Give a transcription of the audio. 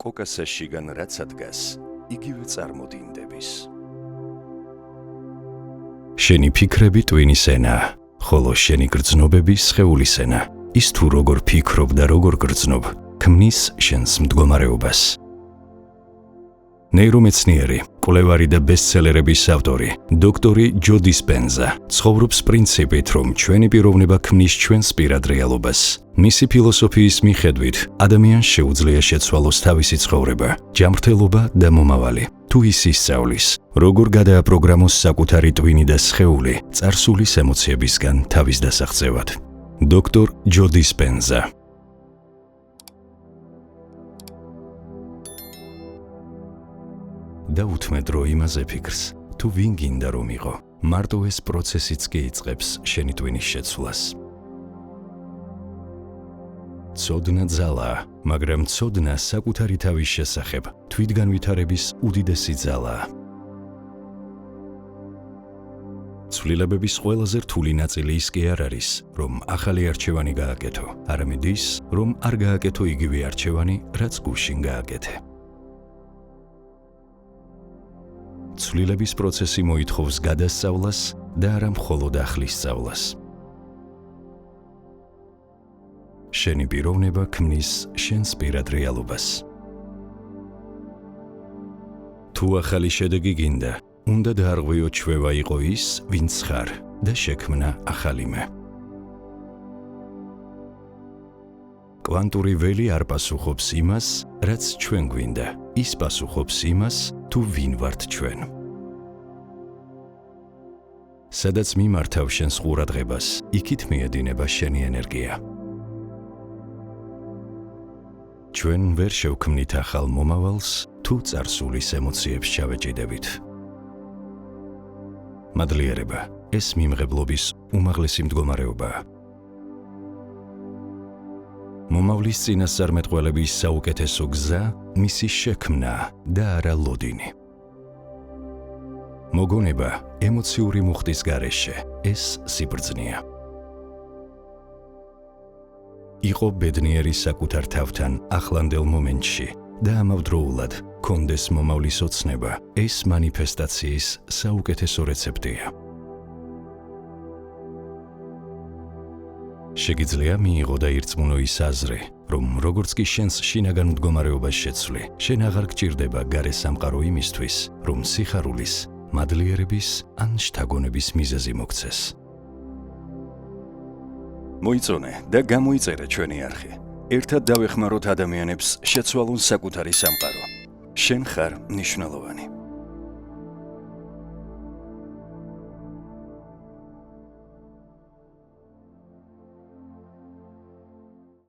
კოკასაშიგან რაც ადგას, იგივე წარმოდინდების. შენი ფიქრები ტვინის ენა, ხოლო შენი გრძნობები სხეულის ენა. ის თუ როგორ ფიქრობ და როგორ გრძნობ, ქმნის შენს მდგომარეობას. ნეირომეცნიერი, კვლევარი და ბესტსელერების ავტორი, დოქტორი ჯო დისპენზა ცხოვრობს პრინციპით, რომ ჩვენი პიროვნება ქმნის ჩვენს პირად რეალობას. მისი ფილოსოფიის მიხედვით, ადამიანს შეუძლია შეცვალოს თავისი ცხოვრება, ჯანმრთელობა და მომავალი. თუ ის ისწავლის, როგორ გადააპროგრამოს საკუთარი ტვინი და სხეული წარსულის ემოციებისგან თავის დასაღწევად. დოქტორ ჯო დისპენზა. დაუთმე დრო იმაზე ფიქრს, თუ ვინ გინდა რომ იყო, მარტო ეს პროცესიც კი იწყებს შენი ტვინის შეცვლას. ცოდნა ძალაა, მაგრამ ცოდნა საკუთარი თავის შესახებ თვითგანვითარების უდიდესი ძალაა. ცვლილებების ყველაზე რთული ნაწილი ის კი არ არის, რომ ახალი არჩევანი გააკეთო, არამედ ის, რომ არ გააკეთო იგივე არჩევანი, რაც გუშინ გააკეთე. ცვლილების პროცესი მოითხოვს გადასწავლას და არა მხოლოდ ახლის სწავლას. შენი პიროვნება ქმნის შენს პირად რეალობას. თუ ახალი შედეგი გინდა, უნდა დაარღვიო ჩვევა იყო ის, ვინც ხარ და შექმნა ახალი მე. კვანტური ველი არ პასუხობს იმას, რაც ჩვენ გვინდა, ის პასუხობს იმას, თუ ვინ ვართ ჩვენ. სადაც მიმართავ შენს ყურადღებას, იქით მიედინება შენი ენერგია. ჩვენ ვერ შევქმნით ახალ მომავალს, თუ წარსულის ემოციებს ჩავეჭიდებით. მადლიერება, ეს მიმღებლობის უმაღლესი მდგომარეობაა. მომავლის წინასწარმეტყველების საუკეთესო გზა მისი შექმნა და არა ლოდინი. მოგონება ემოციური მუხტის გარეშე, ეს სიბრძნეა. იყო ბედნიერი საკუთარ თავთან ახლანდელ მომენტში და ამავდროულად კონდეს მომავლის ოცნება, ეს მანიფესტაციის საუკეთესო რეცეპტია. შეგიძლია მიიღო და ირწმუნო ის აზრი, რომ როგორც კი შენს შინაგან მდგომარეობას შეცვლი, შენ აღარ გჭირდება გარე სამყარო იმისთვის, რომ სიხარულის, მადლიერების ან შთაგონების მიზეზი მოგცეს. მოიწონე და გამოიწერე ჩვენი არხი. ერთად დავეხმაროთ ადამიანებს შეცვალონ საკუთარი სამყარო. შენ ხარ მნიშვნელოვანი.